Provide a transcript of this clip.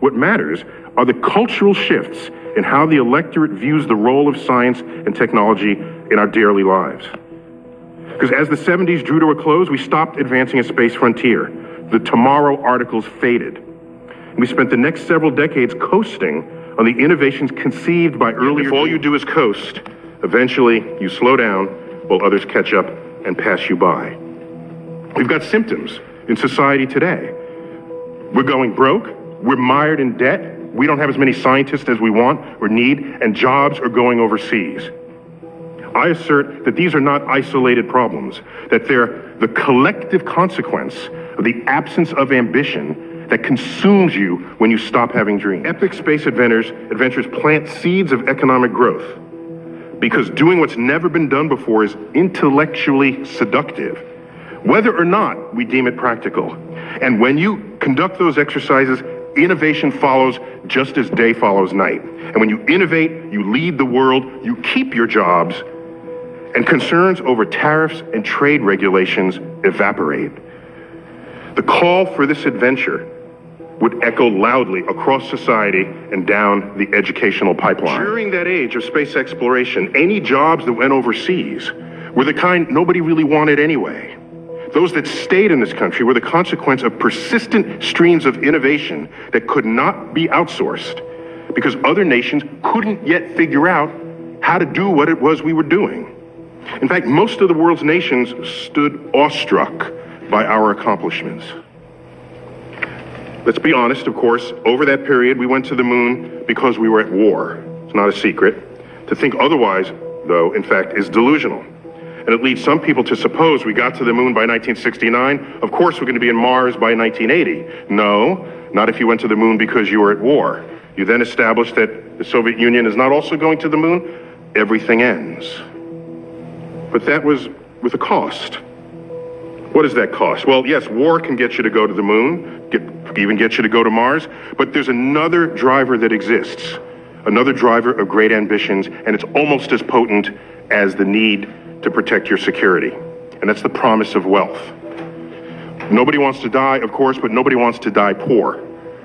What matters are the cultural shifts in how the electorate views the role of science and technology in our daily lives. Because as the 70s drew to a close, we stopped advancing a space frontier. The Tomorrow articles faded. And we spent the next several decades coasting on the innovations conceived by earlier... If all you do is coast, eventually you slow down while others catch up and pass you by. We've got symptoms in society today. We're going broke, we're mired in debt, we don't have as many scientists as we want or need, and jobs are going overseas. I assert that these are not isolated problems, that they're the collective consequence of the absence of ambition that consumes you when you stop having dreams. Epic space adventures plant seeds of economic growth because doing what's never been done before is intellectually seductive, whether or not we deem it practical. And when you conduct those exercises, innovation follows just as day follows night. And when you innovate, you lead the world, you keep your jobs, and concerns over tariffs and trade regulations evaporate. The call for this adventure would echo loudly across society and down the educational pipeline. During that age of space exploration, any jobs that went overseas were the kind nobody really wanted anyway. Those that stayed in this country were the consequence of persistent streams of innovation that could not be outsourced because other nations couldn't yet figure out how to do what it was we were doing. In fact, most of the world's nations stood awestruck by our accomplishments. Let's be honest, of course, over that period, we went to the moon because we were at war. It's not a secret. To think otherwise, though, in fact, is delusional. And it leads some people to suppose we got to the moon by 1969. Of course, we're going to be in Mars by 1980. No, not if you went to the moon because you were at war. You then established that the Soviet Union is not also going to the moon. Everything ends. But that was with a cost. What is that cost? Well, yes, war can get you to go to the moon, even get you to go to Mars, but there's another driver that exists, another driver of great ambitions, and it's almost as potent as the need to protect your security, and that's the promise of wealth. Nobody wants to die, of course, but nobody wants to die poor.